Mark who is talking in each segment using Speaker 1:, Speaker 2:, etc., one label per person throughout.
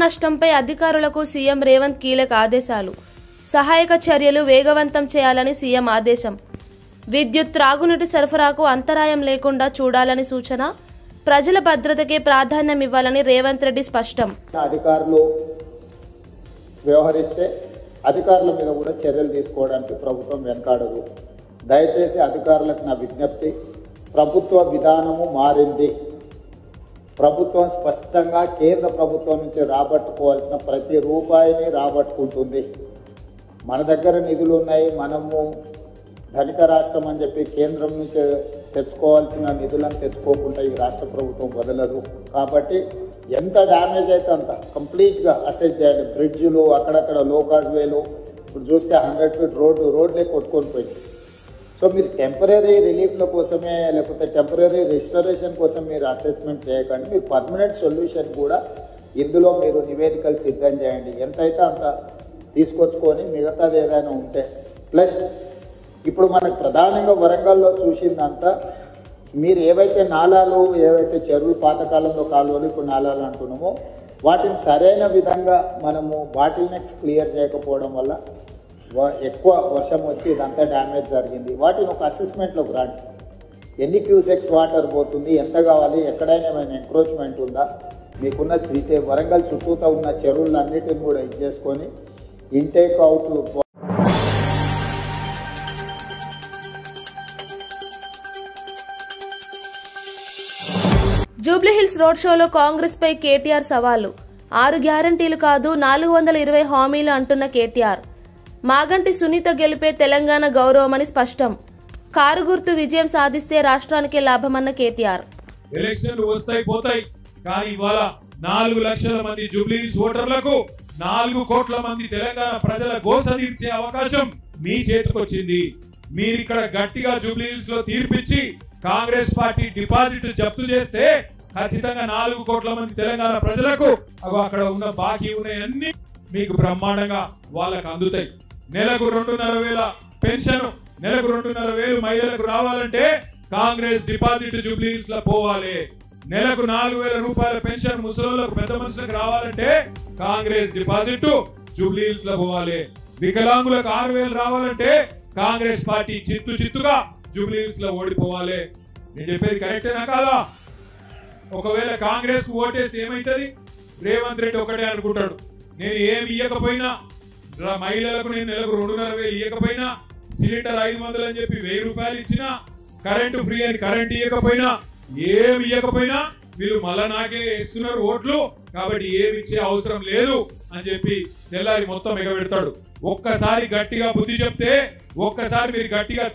Speaker 1: నష్టంపై అధికారులకు సీఎం రేవంత్ కీలక ఆదేశాలు. సహాయక చర్యలు వేగవంతం చేయాలని సీఎం ఆదేశం. విద్యుత్, త్రాగునీటి సరఫరాకు అంతరాయం లేకుండా చూడాలని సూచన. ప్రజల భద్రతకే ప్రాధాన్యం ఇవ్వాలని రేవంత్ రెడ్డి స్పష్టం.
Speaker 2: అధికారులు వ్యవహరిస్తే అధికారుల మీద కూడా చర్యలు తీసుకోవడానికి ప్రభుత్వం వెనకాడదు. దయచేసి అధికారులకు నా విజ్ఞప్తి, ప్రభుత్వ విధానము మారింది. ప్రభుత్వం స్పష్టంగా కేంద్ర ప్రభుత్వం నుంచి రాబట్టుకోవాల్సిన ప్రతి రూపాయిని రాబట్టుకుంటుంది. మన దగ్గర నిధులు ఉన్నాయి, మనము ధనిక రాష్ట్రం అని చెప్పి కేంద్రం నుంచి తెచ్చుకోవాల్సిన నిధులను తెచ్చుకోకుండా ఈ రాష్ట్ర ప్రభుత్వం వదలదు. కాబట్టి ఎంత డ్యామేజ్ అయితే అంత కంప్లీట్గా అసెస్ చేయండి. బ్రిడ్జ్లు, అక్కడక్కడ లోకాజ్ వేలు, ఇప్పుడు చూస్తే 100 ఫీట్ రోడ్లే కొట్టుకొని పోయింది. సో మీరు టెంపరీ రిలీఫ్ల కోసమే లేకపోతే టెంపరీ రిస్టరేషన్ కోసం మీరు అసెస్మెంట్ చేయకండి. మీరు పర్మనెంట్ సొల్యూషన్ కూడా ఇందులో మీరు నివేదికలు సిద్ధం చేయండి. ఎంతైతే అంత తీసుకొచ్చుకొని మిగతాది ఏదైనా ఉంటే ప్లస్ ఇప్పుడు మనకు ప్రధానంగా వరంగల్లో చూసిందంతా మీరు ఏవైతే నాలాలు, ఏవైతే చెరువులు పాతకాలంలో కాలువలు ఇప్పుడు నాలాలు అంటున్నామో వాటిని సరైన విధంగా మనము బాటిల్ నెక్స్ క్లియర్ చేయకపోవడం వల్ల ఎక్కువ వర్షం వచ్చి ఇదంతా డ్యామేజ్ జరిగింది. వాటిని ఒక అసెస్మెంట్లోకి రండి. ఎన్ని క్యూసెక్స్ వాటర్ పోతుంది, ఎంత కావాలి, ఎక్కడైనా ఏమైనా ఎంక్రోచ్మెంట్ ఉందా, మీకున్న వరంగల్ చుట్టూతో ఉన్న చెరువులన్నిటిని కూడా ఇది చేసుకొని ఇంటేక్ అవుట్లు.
Speaker 1: జూబ్లీహిల్స్ రోడ్ షోలో కాంగ్రెస్ పై కేటీఆర్ సవాలు. 6 గ్యారంటీలు కాదు 420 హామీలు అంటున్న కేటీఆర్. మాగంటి సునీత గెలిపే తెలంగాణ గౌరవమని స్పష్టం. కారు గుర్తు విజయం సాధిస్తే రాష్ట్రానికే లాభమన్న కేటీఆర్.
Speaker 3: ఎలక్షన్లు వస్తాయి పోతాయి, కానీ ఇవాళ 4 లక్షల మంది జూబ్లీహిల్స్ ఓటర్లకు 4 కోట్ల మంది తెలంగాణ ప్రజల గోస తీర్చే అవకాశం మీ చేతికొచ్చింది. మీరు ఇక్కడ గట్టిగా జూబ్లీహిల్స్ లో తీర్పిచ్చి కాంగ్రెస్ పార్టీ డిపాజిట్ జప్తు చేస్తే ఖచ్చితంగా 4 కోట్ల మంది తెలంగాణ ప్రజలకు అక్కడ ఉన్న బాకీ ఉన్నాయన్నీ మీకు బ్రహ్మాండంగా వాళ్ళకు అందుతాయి. నెలకు 2,500 పెన్షన్, నెలకు 2,500 మహిళలకు రావాలంటే కాంగ్రెస్ డిపాజిట్ జూబ్లీహిల్స్ లో పోవాలి. నెలకు 4,000 రూపాయల పెన్షన్ ముసలోళ్ళకు, పెద్ద మనుషులకు రావాలంటే కాంగ్రెస్ డిపాజిట్ జూబ్లీహిల్స్ లో పోవాలి. వికలాంగులకు 6,000 రావాలంటే కాంగ్రెస్ పార్టీ చిత్తుగా జూబ్లీహిల్స్ లో ఓడిపోవాలి. నేను చెప్పేది కరెక్టేనా కాదా? ఒకవేళ కాంగ్రెస్ కు ఓటేస్తే ఏమైతుంది? రేవంత్ రెడ్డి ఒకటే అనుకుంటాడు, నేను ఏమి ఇయ్యకపోయినా, మహిళలకు నేను నెలకు 2,500 ఇయ్యకపోయినా, సిలిండర్ 500 అని చెప్పి 1000 రూపాయలు ఇచ్చినా, కరెంటు ఫ్రీ అని కరెంట్ ఇయ్యకపోయినా, ఏమి ఇయ్యకపోయినా వీళ్ళు మళ్ళా నాకే ఇస్తున్నారు ఓట్లు, కాబట్టి ఏమి ఇచ్చే అవసరం లేదు అని చెప్పి తెల్లారి మొత్తం ఎగబెడతాడు. ఒక్కసారి గట్టిగా బుద్ధి చెప్తే, ఒక్కసారి మీరు గట్టిగా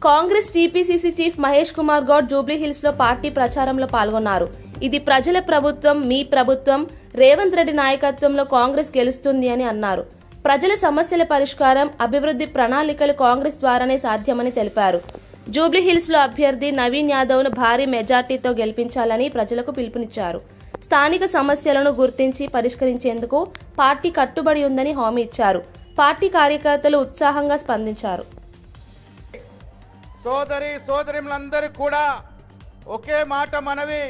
Speaker 1: కాంగ్రెస్ టీపీసీసీ చీఫ్ మహేష్ కుమార్ గౌడ్ జూబ్లీహిల్స్ లో పార్టీ ప్రచారంలో పాల్గొన్నారు. ఇది ప్రజల ప్రభుత్వం, మీ ప్రభుత్వం, రేవంత్ రెడ్డి నాయకత్వంలో కాంగ్రెస్ గెలుస్తుంది అని అన్నారు. ప్రజల సమస్యల పరిష్కారం, అభివృద్ధి ప్రణాళికలు కాంగ్రెస్ ద్వారానే సాధ్యమని తెలిపారు. జూబ్లీహిల్స్ లో అభ్యర్థి నవీన్ యాదవ్ ను భారీ మెజార్టీతో గెలిపించాలని ప్రజలకు పిలుపునిచ్చారు. స్థానిక సమస్యలను గుర్తించి పరిష్కరించేందుకు పార్టీ కట్టుబడి ఉందని హామీ ఇచ్చారు. పార్టీ కార్యకర్తలు ఉత్సాహంగా స్పందించారు.
Speaker 4: సోదరిమలందరికీ కూడా ఒకే మాట మనవి,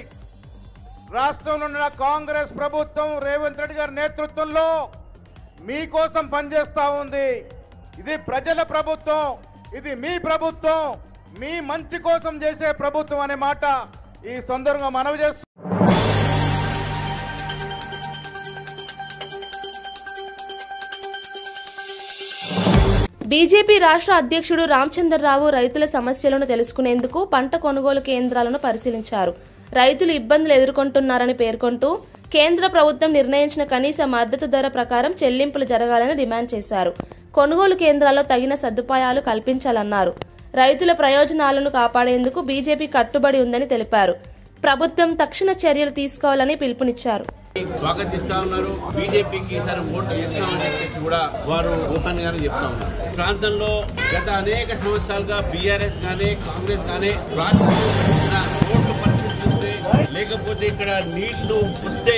Speaker 4: రాష్ట్రంలో ఉన్న కాంగ్రెస్ ప్రభుత్వం రేవంత్ రెడ్డి గారి నేతృత్వంలో మీకోసం పనిచేస్తా ఉంది. ఇది ప్రజల ప్రభుత్వం, ఇది మీ ప్రభుత్వం, మీ మంచి కోసం చేసే ప్రభుత్వం అనే మాట ఈ సందర్భంగా మనవి చేస్తూ
Speaker 1: బీజేపీ రాష్ట్ర అధ్యక్షుడు రామచంద్రరావు రైతుల సమస్యలను తెలుసుకునేందుకు పంట కొనుగోలు కేంద్రాలను పరిశీలించారు. రైతులు ఇబ్బందులు ఎదుర్కొంటున్నారని పేర్కొంటూ కేంద్ర ప్రభుత్వం నిర్ణయించిన కనీస మద్దతు ధర ప్రకారం చెల్లింపులు జరగాలని డిమాండ్ చేశారు. కొనుగోలు కేంద్రాల్లో తగిన సదుపాయాలు కల్పించాలన్నారు. రైతుల ప్రయోజనాలను కాపాడేందుకు బీజేపీ కట్టుబడి ఉందని తెలిపారు. ప్రభుత్వం తక్షణ చర్యలు తీసుకోవాలని పిలుపునిచ్చారు.
Speaker 5: స్వాగతిస్తా ఉన్నారు. బీజేపీకి ఈసారి ఓటు వేస్తామని చెప్పేసి కూడా వారు ఓపెన్ గానే చెప్తా ఉన్నారు. ప్రాంతంలో గత అనేక సంవత్సరాలుగా బీఆర్ఎస్ గానీ కాంగ్రెస్ గానీ ఓట్లు పరిస్థితి లేకపోతే ఇక్కడ నీళ్లు వస్తే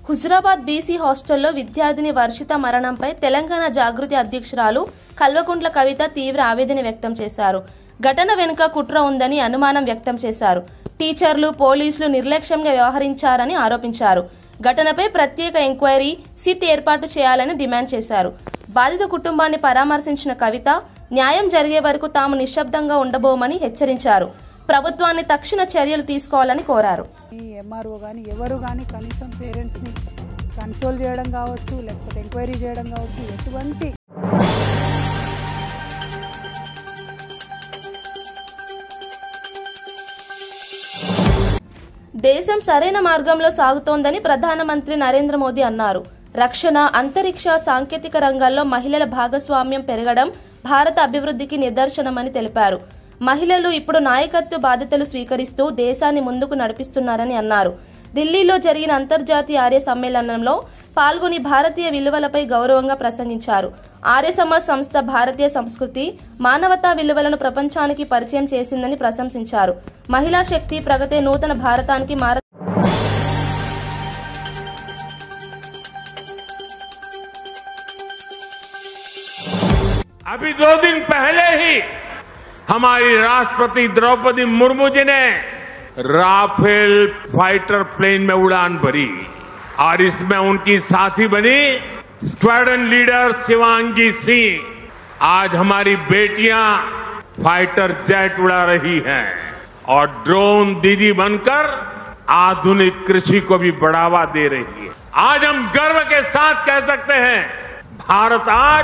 Speaker 1: హుజురాబాద్ బీసీ హాస్టల్లో విద్యార్థిని వర్షిత మరణంపై తెలంగాణ జాగృతి అధ్యక్షురాలు కల్వకుంట్ల కవిత తీవ్ర ఆవేదన వ్యక్తం చేశారు. ఘటన వెనుక కుట్ర ఉందని అనుమానం వ్యక్తం చేశారు. టీచర్లు, పోలీసులు నిర్లక్ష్యంగా వ్యవహరించారని ఆరోపించారు. ఘటనపై ప్రత్యేక ఎంక్వైరీ సిట్ ఏర్పాటు చేయాలని డిమాండ్ చేశారు. బాధిత కుటుంబాన్ని పరామర్శించిన కవిత న్యాయం జరిగే వరకు తాము నిశ్శబ్దంగా ఉండబోమని హెచ్చరించారు. ప్రభుత్వాన్ని తక్షణ చర్యలు తీసుకోవాలని కోరారు.
Speaker 6: ఈ ఎంఆర్ఓ కానీ ఎవరు కానీ కనీసం పేరెంట్స్ని కన్సోల్ చేయడం కావచ్చు, లేకపోతే ఎంక్వైరీ చేయడం కావచ్చు, ఎటువంటి
Speaker 1: దేశం సరైన మార్గంలో సాగుతోందని ప్రధానమంత్రి నరేంద్ర మోదీ అన్నారు. రక్షణ, అంతరిక్ష, సాంకేతిక రంగాల్లో మహిళల భాగస్వామ్యం పెరగడం భారత అభివృద్ధికి నిదర్శనమని తెలిపారు. మహిళలు ఇప్పుడు నాయకత్వ బాధ్యతలు స్వీకరిస్తూ దేశాన్ని ముందుకు నడిపిస్తున్నారని అన్నారు. ఢిల్లీలో జరిగిన అంతర్జాతీయ ఆర్య సమ్మేళనంలో పాల్గొని భారతీయ విలువలపై గౌరవంగా ప్రసంగించారు. ఆర్య సమాజ్ సంస్థ భారతీయ సంస్కృతి, మానవతా విలువలను ప్రపంచానికి పరిచయం చేసిందని ప్రశంసించారు. మహిళా శక్తి, ప్రగతి నూతన భారతానికి
Speaker 7: अभी 2 दिन पहले ही हमारी राष्ट्रपति द्रौपदी मुर्मू जी ने राफेल फाइटर प्लेन में उड़ान भरी और इसमें उनकी साथी बनी स्क्वाड्रन लीडर शिवांगी सिंह. आज हमारी बेटियां फाइटर जेट उड़ा रही हैं और ड्रोन दीदी बनकर आधुनिक कृषि को भी बढ़ावा दे रही है. आज हम गर्व के साथ कह सकते हैं, भारत आज